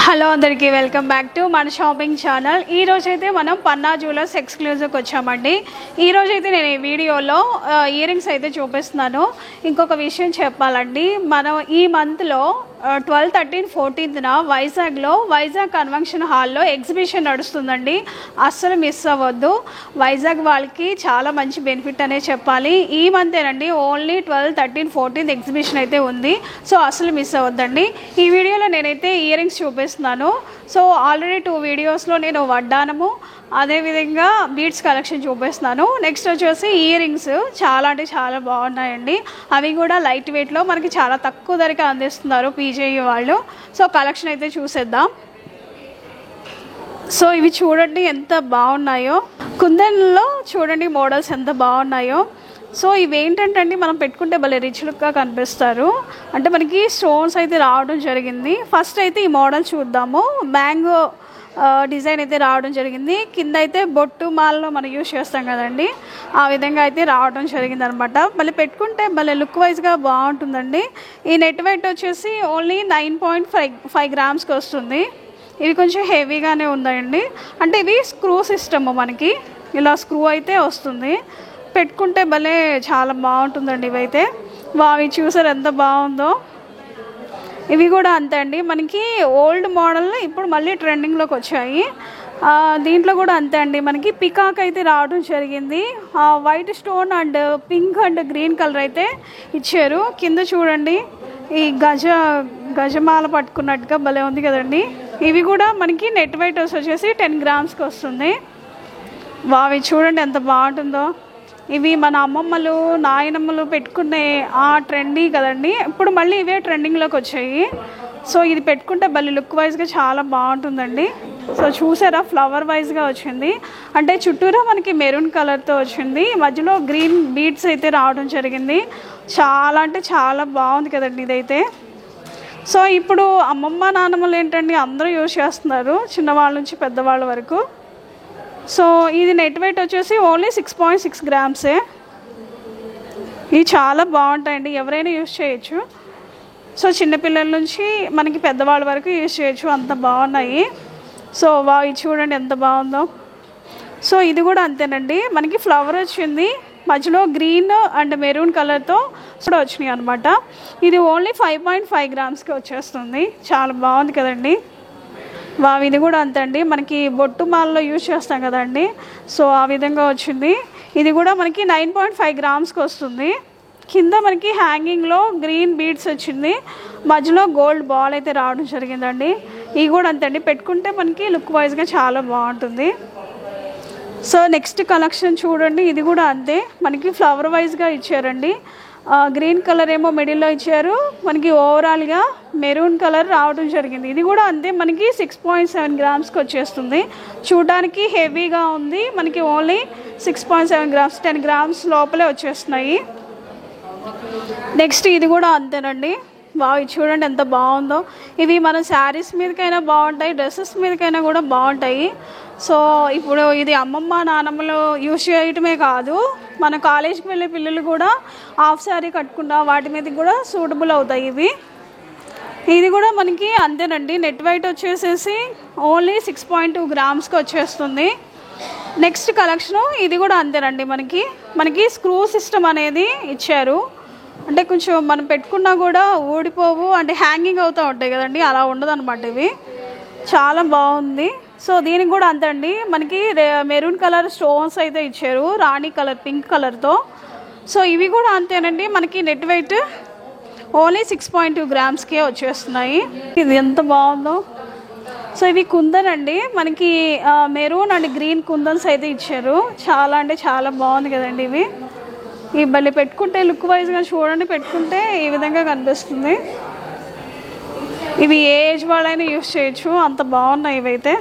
Hello అందరికీ welcome back to మన shopping channel. ఈ రోజైతే మనం పన్నా జ్యువెలర్స్ ఎక్స్క్లూజివ్కి వచ్చామండి. ఈ రోజైతే నేను ఈ వీడియోలో ఇయర్ రింగ్స్ అయితే చూపిస్తున్నాను. ఇంకొక విషయం చెప్పాలండి, మనం ఈ మంత్లో 12, 13, 14న వైజాగ్ కన్వెన్షన్ హాల్లో ఎగ్జిబిషన్ నడుస్తుందండి. అస్సలు మిస్ అవ్వద్దు. వైజాగ్ వాళ్ళకి చాలా మంచి బెనిఫిట్ అనే చెప్పాలి. ఈ మంతేనండి, ఓన్లీ 12, 13, 14 ఎగ్జిబిషన్ అయితే ఉంది. సో అస్సలు మిస్ అవ్వద్దండి. ఈ వీడియోలో నేనైతే ఇయర్ రింగ్స్ చూపిస్తున్నాను. సో ఆల్రెడీ 2 వీడియోస్లో నేను వడ్డానము అదేవిధంగా బీడ్స్ కలెక్షన్ చూపిస్తున్నాను. నెక్స్ట్ వచ్చేసి ఇయర్ రింగ్స్ చాలా అంటే చాలా బాగున్నాయండి. అవి కూడా లైట్ వెయిట్లో మనకి చాలా తక్కువ ధరకే అందిస్తున్నారు పీజేఈ వాళ్ళు. సో కలెక్షన్ అయితే చూసేద్దాం. సో ఇవి చూడండి ఎంత బాగున్నాయో, కుందన్లో చూడండి మోడల్స్ ఎంత బాగున్నాయో. సో ఇవేంటంటే అండి, మనం పెట్టుకుంటే భలే రిచ్ లుక్గా కనిపిస్తారు. అంటే మనకి స్టోన్స్ అయితే రావడం జరిగింది. ఫస్ట్ అయితే ఈ మోడల్ చూద్దాము. మ్యాంగో డిజైన్ అయితే రావడం జరిగింది. కింద అయితే బొట్టు మాల్లో మనం యూజ్ చేస్తాం కదండి, ఆ విధంగా అయితే రావడం జరిగింది అనమాట. మళ్ళీ పెట్టుకుంటే భలే లుక్ వైజ్గా బాగుంటుందండి. ఈ నెట్ వెయిట్ వచ్చేసి ఓన్లీ 9.5 గ్రామ్స్కి వస్తుంది. ఇవి కొంచెం హెవీగానే ఉన్నాయండి. అంటే ఇవి స్క్రూ సిస్టమ్, మనకి ఇలా స్క్రూ అయితే వస్తుంది. పెట్టుకుంటే భలే చాలా బాగుంటుందండి. ఇవైతే ఇవి చూసారు ఎంత బాగుందో. ఇవి కూడా అంతే అండి, మనకి ఓల్డ్ మోడల్ ఇప్పుడు మళ్ళీ ట్రెండింగ్లోకి వచ్చాయి. దీంట్లో కూడా అంతే అండి, మనకి పికాక్ అయితే రావడం జరిగింది. White stone and pink and green colour అయితే ఇచ్చారు. కింద చూడండి ఈ గజమాల పట్టుకున్నట్టుగా భలే ఉంది కదండి. ఇవి కూడా మనకి నెట్ వెయిట్ వచ్చేసి 10 గ్రామ్స్కి వస్తుంది. ఇవి చూడండి ఎంత బాగుంటుందో. ఇవి మన అమ్మమ్మలు నాయనమ్మలు పెట్టుకునే ఆ ట్రెండీ కదండి, ఇప్పుడు మళ్ళీ ఇవే ట్రెండింగ్లోకి వచ్చాయి. సో ఇది పెట్టుకుంటే భలే లుక్ వైజ్గా చాలా బాగుంటుందండి. సో చూసారా, ఫ్లవర్ వైజ్గా వచ్చింది. అంటే చుట్టూరా మనకి మెరూన్ కలర్తో వచ్చింది. మధ్యలో గ్రీన్ బీడ్స్ అయితే రావడం జరిగింది. చాలా అంటే చాలా బాగుంది కదండి ఇదైతే. సో ఇప్పుడు అమ్మమ్మ నాన్నమ్మలు ఏంటండి అందరూ యూజ్ చేస్తున్నారు, చిన్నవాళ్ళ నుంచి పెద్దవాళ్ళ వరకు. సో ఇది నెట్ వెయిట్ వచ్చేసి ఓన్లీ 6.6 గ్రామ్సే. ఇవి చాలా బాగుంటాయండి, ఎవరైనా యూజ్ చేయొచ్చు. సో చిన్నపిల్లల నుంచి మనకి పెద్దవాళ్ళ వరకు యూజ్ చేయొచ్చు, అంత బాగున్నాయి. సో ఇది చూడండి ఎంత బాగుందో. సో ఇది కూడా అంతేనండి, మనకి ఫ్లవర్ వచ్చింది, మధ్యలో గ్రీన్ అండ్ మెరూన్ కలర్తో కూడా వచ్చినాయి అనమాట. ఇది ఓన్లీ 5.5 గ్రామ్స్కి వచ్చేస్తుంది. చాలా బాగుంది కదండి. ఇది కూడా అంతే అండి, మనకి బొట్టు మాల్లో యూజ్ చేస్తాం కదండి, సో ఆ విధంగా వచ్చింది. ఇది కూడా మనకి 9.5 గ్రామ్స్కి వస్తుంది. కింద మనకి హ్యాంగింగ్లో గ్రీన్ బీడ్స్ వచ్చింది, మధ్యలో గోల్డ్ బాల్ అయితే రావడం జరిగిందండి. ఇవి కూడా అంతే అండి, పెట్టుకుంటే మనకి లుక్ వైజ్గా చాలా బాగుంటుంది. సో నెక్స్ట్ కలెక్షన్ చూడండి. ఇది కూడా అంతే, మనకి ఫ్లవర్ వైజ్గా ఇచ్చారండి. గ్రీన్ కలర్ ఏమో మిడిల్లో ఇచ్చారు, మనకి ఓవరాల్గా మెరూన్ కలర్ రావడం జరిగింది. ఇది కూడా అంతే, మనకి 6.7 గ్రామ్స్కి వచ్చేస్తుంది. చూడడానికి హెవీగా ఉంది, మనకి ఓన్లీ 6.7 గ్రామ్స్, 10 గ్రామ్స్ లోపలే వచ్చేస్తున్నాయి. నెక్స్ట్ ఇది కూడా అంతేనండి. ఇది చూడండి ఎంత బాగుందో. ఇవి మన శారీస్ మీదకైనా బాగుంటాయి, డ్రెస్సెస్ మీదకైనా కూడా బాగుంటాయి. సో ఇప్పుడు ఇది అమ్మమ్మ నానమ్మలు యూజ్ చేయటమే కాదు, మన కాలేజ్కి వెళ్ళే పిల్లలు కూడా హాఫ్ శారీ కట్టుకున్న వాటి మీద కూడా సూటబుల్ అవుతాయి ఇవి. ఇది కూడా మనకి అంతేనండి, నెట్ వెయిట్ వచ్చేసేసి ఓన్లీ 6.2 గ్రామ్స్కి వచ్చేస్తుంది. నెక్స్ట్ కలెక్షను ఇది కూడా అంతేనండి, మనకి స్క్రూ సిస్టమ్ అనేది ఇచ్చారు. అంటే కొంచెం మనం పెట్టుకున్నా కూడా ఊడిపోవు, అంటే హ్యాంగింగ్ అవుతూ ఉంటాయి కదండి, అలా ఉండదు అనమాట. ఇవి చాలా బాగుంది. సో దీనికి కూడా అంతే అండి, మనకి మెరూన్ కలర్ స్టోన్స్ అయితే ఇచ్చారు, రాణి కలర్ పింక్ కలర్తో. సో ఇవి కూడా అంతేనండి, మనకి నెట్ వెయిట్ ఓన్లీ 6.2 గ్రామ్స్కే వచ్చేస్తున్నాయి. ఇది ఎంత బాగుందో. సో ఇవి కుందన్ అండి, మనకి మెరూన్ అండ్ గ్రీన్ కుందన్స్ అయితే ఇచ్చారు. చాలా అంటే చాలా బాగుంది కదండి. ఇవి భలే పెట్టుకుంటే లుక్ వైజ్గా చూడండి, పెట్టుకుంటే ఈ విధంగా కనిపిస్తుంది. ఇవి ఏ ఏజ్ వాళ్ళైనా యూజ్ చేయొచ్చు, అంత బాగున్నాయి ఇవైతే.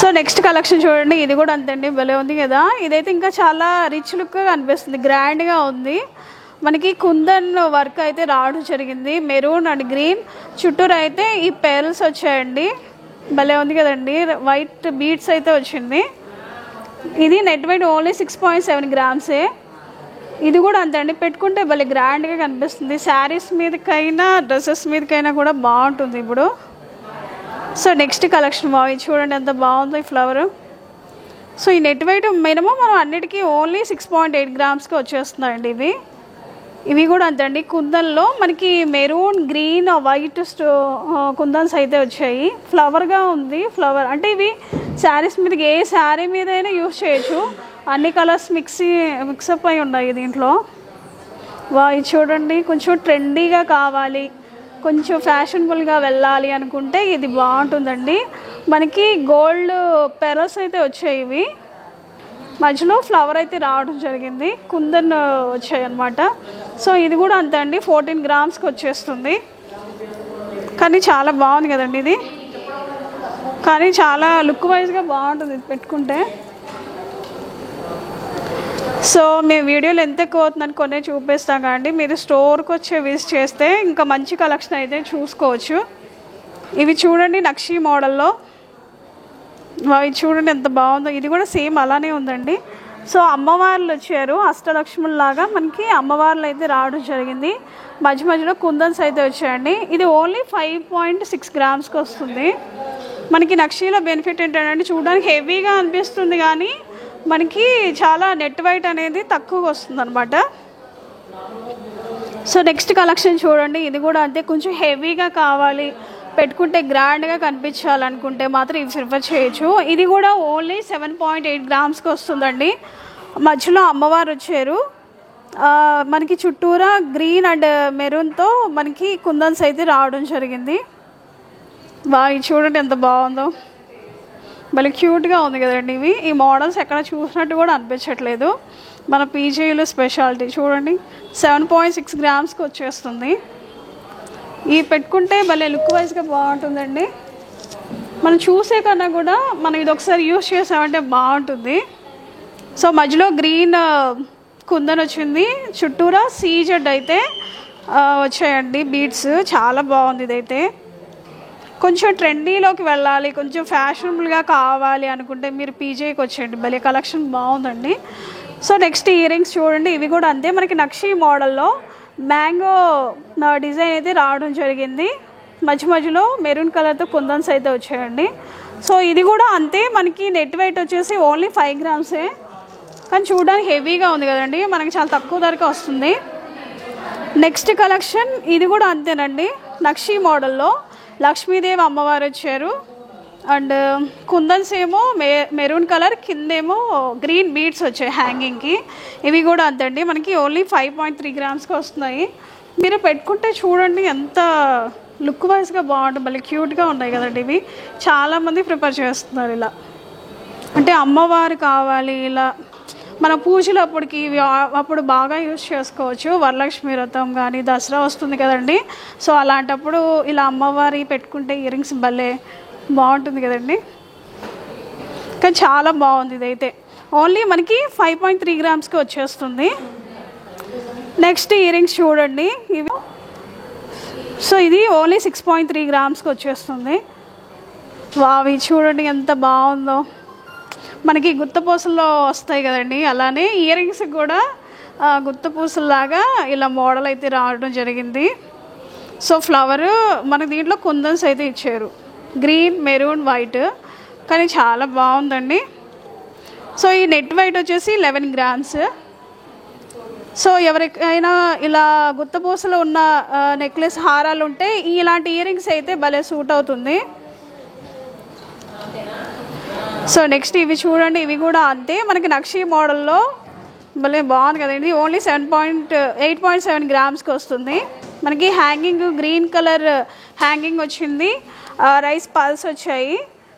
సో నెక్స్ట్ కలెక్షన్ చూడండి. ఇది కూడా అంతండి, భలే ఉంది కదా. ఇదైతే ఇంకా చాలా రిచ్ లుక్గా కనిపిస్తుంది, గ్రాండ్గా ఉంది. మనకి కుందన్ వర్క్ అయితే రావడం జరిగింది, మెరూన్ అండ్ గ్రీన్. చుట్టూరు అయితే ఈ పెరల్స్ వచ్చాయండి, భలే ఉంది కదండి. వైట్ బీడ్స్ అయితే వచ్చింది. ఇది నెట్ వెయిట్ ఓన్లీ 6.7 గ్రామ్సే. ఇది కూడా అంతే అండి, పెట్టుకుంటే భలే గ్రాండ్గా కనిపిస్తుంది. శారీస్ మీదకైనా డ్రెస్సెస్ మీదకైనా కూడా బాగుంటుంది ఇప్పుడు. సో నెక్స్ట్ కలెక్షన్ ఇది చూడండి ఎంత బాగుందో ఈ ఫ్లవర్. సో ఈ నెట్ వెయిట్ మినిమం మనం అన్నిటికీ ఓన్లీ 6.8 గ్రామ్స్కి వచ్చేస్తున్నాయండి ఇవి కూడా అంతే అండి. కుందన్లో మనకి మెరూన్, గ్రీన్, వైట్ కుందన్స్ అయితే వచ్చాయి. ఫ్లవర్గా ఉంది. ఫ్లవర్ అంటే ఇవి శారీస్ మీదకి ఏ శారీ మీద అయినా యూజ్ చేయొచ్చు. అన్ని కలర్స్ మిక్సప్ అయి ఉన్నాయి దీంట్లో. ఇది చూడండి, కొంచెం ట్రెండీగా కావాలి, కొంచెం ఫ్యాషనబుల్గా వెళ్ళాలి అనుకుంటే ఇది బాగుంటుందండి. మనకి గోల్డ్ పెరల్స్ అయితే వచ్చాయి. ఇవి మధ్యలో ఫ్లవర్ అయితే రావడం జరిగింది, కుందన్ వచ్చాయి అన్నమాట. సో ఇది కూడా అంతే అండి, 14 గ్రామ్స్కి వచ్చేస్తుంది. కానీ చాలా బాగుంది కదండి ఇది, కానీ చాలా లుక్ వైజ్గా బాగుంటుంది ఇది పెట్టుకుంటే. సో మేము వీడియోలు ఎంత ఎక్కువ అవుతుందని కొనే చూపిస్తాం కానీ మీరు స్టోర్కి వచ్చి విజిట్ చేస్తే ఇంకా మంచి కలెక్షన్ అయితే చూసుకోవచ్చు. ఇవి చూడండి నక్షి మోడల్లో, ఇది చూడండి ఎంత బాగుందో. ఇది కూడా సేమ్ అలానే ఉందండి. సో అమ్మవార్లు వచ్చారు, అష్టలక్ష్ముల్లాగా మనకి అమ్మవార్లు అయితే రావడం జరిగింది. మధ్య మధ్యలో కుందన్స్ అయితే వచ్చాయండి. ఇది ఓన్లీ 5.6 గ్రామ్స్కి వస్తుంది. మనకి నక్షీలో బెనిఫిట్ ఏంటంటే చూడడానికి హెవీగా అనిపిస్తుంది కానీ మనకి చాలా నెట్ వెయిట్ అనేది తక్కువగా వస్తుంది అనమాట. సో నెక్స్ట్ కలెక్షన్ చూడండి, ఇది కూడా అంతే, కొంచెం హెవీగా కావాలి, పెట్టుకుంటే గ్రాండ్గా కనిపించాలనుకుంటే మాత్రం ఇవి ప్రిఫర్ చేయొచ్చు. ఇది కూడా ఓన్లీ 7.8 గ్రామ్స్కి వస్తుందండి. మధ్యలో అమ్మవారు వచ్చారు, మనకి చుట్టూరా గ్రీన్ అండ్ మెరూన్తో మనకి కుందన్స్ అయితే రావడం జరిగింది. ఇది చూడండి ఎంత బాగుందో, భలే క్యూట్గా ఉంది కదండి. ఈ మోడల్స్ ఎక్కడ చూసినట్టు కూడా అనిపించట్లేదు. మన పీజీలో స్పెషాలిటీ చూడండి, 7.6 గ్రామ్స్కి వచ్చేస్తుంది. ఇవి పెట్టుకుంటే భలే లుక్ వైజ్గా బాగుంటుందండి. మనం చూసే కన్నా కూడా మనం ఇది ఒకసారి యూజ్ చేసామంటే బాగుంటుంది. సో మధ్యలో గ్రీన్ కుందన్ వచ్చింది, చుట్టూరా సీజెడ్ అయితే వచ్చాయండి బీడ్స్. చాలా బాగుంది ఇదైతే. కొంచెం ట్రెండీలోకి వెళ్ళాలి, కొంచెం ఫ్యాషనబుల్గా కావాలి అనుకుంటే మీరు పీజేకి వచ్చేయండి, భలే కలెక్షన్ బాగుందండి. సో నెక్స్ట్ ఇయర్ రింగ్స్ చూడండి, ఇవి కూడా అంతే, మనకి నక్షి మోడల్లో మ్యాంగో డిజైన్ అయితే రావడం జరిగింది. మధ్య మధ్యలో మెరూన్ కలర్తో కుందన్స్ అయితే వచ్చాయండి. సో ఇది కూడా అంతే, మనకి నెట్ వెయిట్ వచ్చేసి ఓన్లీ 5 గ్రామ్సే, కానీ చూడడానికి హెవీగా ఉంది కదండి, మనకి చాలా తక్కువ ధరకే వస్తుంది. నెక్స్ట్ కలెక్షన్ ఇది కూడా అంతేనండి, నక్షి మోడల్లో లక్ష్మీదేవి అమ్మవారు వచ్చారు అండ్ కుందన్స్ ఏమో మెరూన్ కలర్, కిందేమో గ్రీన్ బీడ్స్ వచ్చాయి హ్యాంగింగ్కి. ఇవి కూడా అంతండి, మనకి ఓన్లీ 5.3 గ్రామ్స్కి వస్తున్నాయి. మీరు పెట్టుకుంటే చూడండి ఎంత లుక్ వైజ్గా బాగుంటుంది, మళ్ళీ క్యూట్గా ఉన్నాయి కదండి. ఇవి చాలామంది ప్రిఫర్ చేస్తున్నారు ఇలా, అంటే అమ్మవారు కావాలి ఇలా మన పూజలు అప్పటికి అప్పుడు బాగా యూజ్ చేసుకోవచ్చు. వరలక్ష్మి వ్రతం కానీ దసరా వస్తుంది కదండి, సో అలాంటప్పుడు ఇలా అమ్మవారి పెట్టుకుంటే ఇయర్ రింగ్స్ భలే బాగుంటుంది కదండి. కానీ చాలా బాగుంది ఇదైతే, ఓన్లీ మనకి 5.3 గ్రామ్స్కి వచ్చేస్తుంది. నెక్స్ట్ ఇయర్ రింగ్స్ చూడండి ఇవి, సో ఇది ఓన్లీ 6.3 గ్రామ్స్కి వచ్చేస్తుంది. ఇవి చూడండి ఎంత బాగుందో, మనకి గుత్తపూసల్లో వస్తాయి కదండి, అలానే ఇయర్ రింగ్స్ కూడా గుత్తపూసల్లాగా ఇలా మోడల్ అయితే రావడం జరిగింది. సో ఫ్లవర్ మనకి దీంట్లో కుందన్స్ అయితే ఇచ్చారు, గ్రీన్, మెరూన్, వైట్, కానీ చాలా బాగుందండి. సో ఈ నెట్ వెయిట్ వచ్చేసి 11 గ్రామ్స్. సో ఎవరికైనా ఇలా గుత్తపూసలు ఉన్న నెక్లెస్ హారాలు ఉంటే ఇలాంటి ఇయర్ రింగ్స్ అయితే భలే సూట్ అవుతుంది. సో నెక్స్ట్ ఇవి చూడండి, ఇవి కూడా అంతే, మనకి నక్షి మోడల్లో భలే బాగుంది కదండి. ఓన్లీ 8.7 గ్రామ్స్కి వస్తుంది. మనకి హ్యాంగింగ్ గ్రీన్ కలర్ హ్యాంగింగ్ వచ్చింది, రైస్ పల్స్ వచ్చాయి.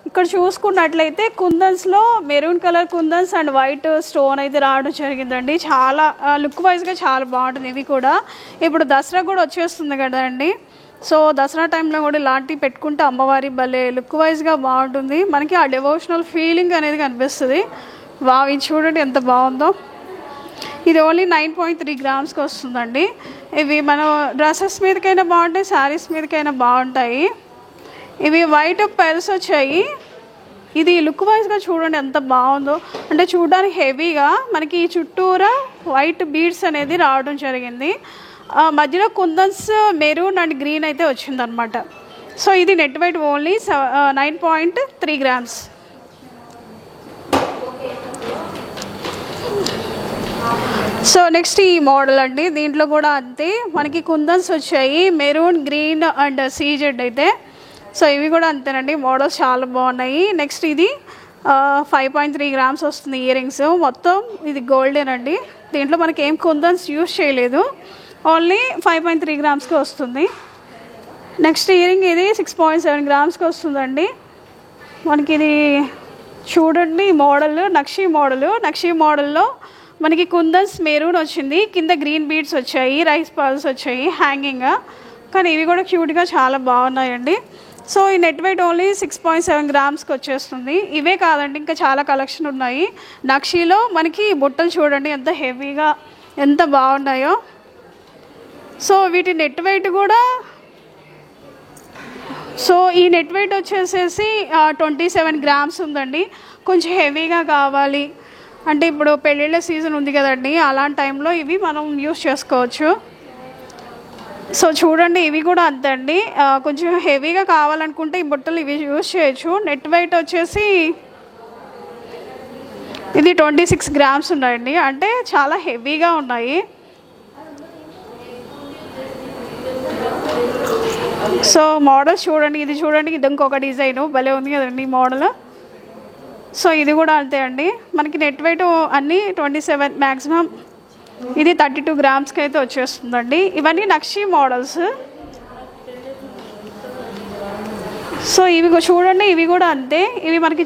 ఇక్కడ చూసుకున్నట్లయితే కుందన్స్లో maroon colour kundans and white stone అయితే రావడం జరిగిందండి. చాలా లుక్ వైజ్గా చాలా బాగుంటుంది. ఇవి కూడా ఇప్పుడు దసరా కూడా వచ్చేస్తుంది కదండి, సో దసరా టైంలో కూడా ఇలాంటివి పెట్టుకుంటే అమ్మవారి భలే లుక్ వైజ్గా బాగుంటుంది, మనకి ఆ డివోషనల్ ఫీలింగ్ అనేది కనిపిస్తుంది. ఇది చూడండి ఎంత బాగుందో. ఇది ఓన్లీ 9.3 గ్రామ్స్కి వస్తుందండి. ఇవి మనం డ్రెస్సెస్ మీదకైనా బాగుంటాయి, శారీస్ మీదకైనా బాగుంటాయి. ఇవి వైట్ పెర్స్ వచ్చాయి, ఇది లుక్ వైజ్గా చూడండి ఎంత బాగుందో. అంటే చూడడానికి హెవీగా మనకి చుట్టూరా వైట్ బీడ్స్ అనేది రావడం జరిగింది. మధ్యలో కుందన్స్ మెరూన్ అండ్ గ్రీన్ అయితే వచ్చిందనమాట. సో ఇది net weight only 9.3 grams. So next ఈ మోడల్ అండి. దీంట్లో కూడా అంతే మనకి కుందన్స్ వచ్చాయి, మెరూన్, గ్రీన్ అండ్ సీజెడ్ అయితే. సో ఇవి కూడా అంతేనండి, మోడల్స్ చాలా బాగున్నాయి. నెక్స్ట్ ఇది 5.3 grams వస్తుంది ఇయర్ రింగ్స్. మొత్తం ఇది గోల్డెన్ అండి. దీంట్లో మనకి ఏం కుందన్స్ యూస్ చేయలేదు, ఓన్లీ 5.3 gramsకి వస్తుంది. నెక్స్ట్ ఇయర్ రింగ్ ఇది 6.7 gramsకి వస్తుందండి. మనకి ఇది చూడండి మోడల్ నక్షీ మోడల్లో మనకి కుందన్స్ మెరూన్ వచ్చింది, కింద గ్రీన్ బీడ్స్ వచ్చాయి, రైస్ పర్ల్స్ వచ్చాయి హ్యాంగింగ్. కానీ ఇవి కూడా క్యూట్గా చాలా బాగున్నాయండి. సో ఈ నెట్ వెయిట్ ఓన్లీ 6.7 gramsకి వచ్చేస్తుంది. ఇవే కాదండి, ఇంకా చాలా కలెక్షన్ ఉన్నాయి నక్షీలో. మనకి బుట్టలు చూడండి ఎంత హెవీగా ఎంత బాగున్నాయో. సో వీటి నెట్ వెయిట్ కూడా, సో ఈ నెట్ వెయిట్ వచ్చేసేసి 27 grams ఉందండి. కొంచెం హెవీగా కావాలి అంటే ఇప్పుడు పెళ్ళిళ్ళ సీజన్ ఉంది కదండి, అలాంటి టైంలో ఇవి మనం యూస్ చేసుకోవచ్చు. సో చూడండి ఇవి కూడా అంతే అండి, కొంచెం హెవీగా కావాలనుకుంటే ఈ బుట్టలు ఇవి యూస్ చేయొచ్చు. నెట్ వెయిట్ వచ్చేసి ఇది 26 grams ఉన్నాయండి, అంటే చాలా హెవీగా ఉన్నాయి. సో మోడల్స్ చూడండి, ఇది చూడండి, ఇది ఇంకొక డిజైన్ భలే ఉంది కదండి మోడల్. సో ఇది కూడా అంతే అండి, మనకి నెట్ వెయిట్ అన్నీ 27 మ్యాక్సిమం. ఇది 32 grams అయితే వచ్చేస్తుందండి. ఇవన్నీ నక్షీ మోడల్స్. సో ఇవి చూడండి, ఇవి కూడా అంతే. ఇవి మనకి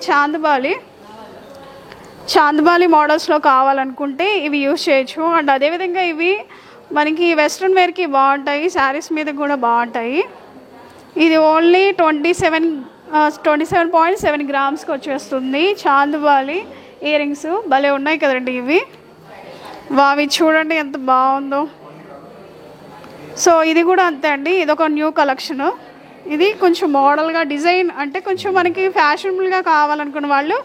చాందబాలి మోడల్స్లో కావాలనుకుంటే ఇవి యూస్ చేయొచ్చు. అండ్ అదేవిధంగా ఇవి మనకి వెస్ట్రన్ వేర్కి బాగుంటాయి, శారీస్ మీద కూడా బాగుంటాయి. ఇది ఓన్లీ 27.7 gramsకి వచ్చేస్తుంది. చాందబాలి ఇయర్ రింగ్స్ భలే ఉన్నాయి కదండి ఇవి. వావి చూడండి ఎంత బాగుందో. సో ఇది కూడా అంతే అండి, ఇదొక న్యూ కలెక్షన్. ఇది కొంచెం మోడల్గా డిజైన్ అంటే కొంచెం మనకి ఫ్యాషనబుల్గా కావాలనుకున్న వాళ్ళు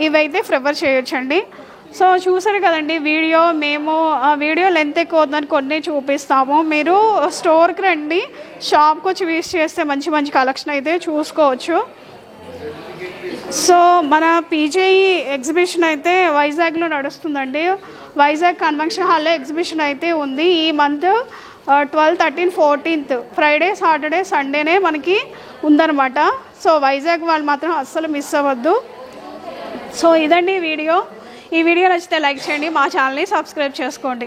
ఇవైతే ప్రిఫర్ చేయొచ్చండి. సో చూసారు కదండి వీడియో, మేము వీడియో లెంత్ ఎక్కువ అవుతుందని కొన్ని చూపిస్తాము. మీరు స్టోర్కి రండి, షాప్కి వచ్చి విజిట్ చేస్తే మంచి మంచి కలెక్షన్ అయితే చూసుకోవచ్చు. సో మన పీజేఈ ఎగ్జిబిషన్ అయితే వైజాగ్లో నడుస్తుందండి. వైజాగ్ కన్వెన్షన్ హాల్లో ఎగ్జిబిషన్ అయితే ఉంది. ఈ మంత్ 12, 13, 14 ఫ్రైడే, సాటర్డే, సండేనే మనకి ఉందన్నమాట. సో వైజాగ్ వాళ్ళు మాత్రం అస్సలు మిస్ అవ్వద్దు. సో ఇదండి వీడియో. ఈ వీడియో నచ్చితే లైక్ చేయండి, మా ఛానల్ని సబ్స్క్రైబ్ చేసుకోండి.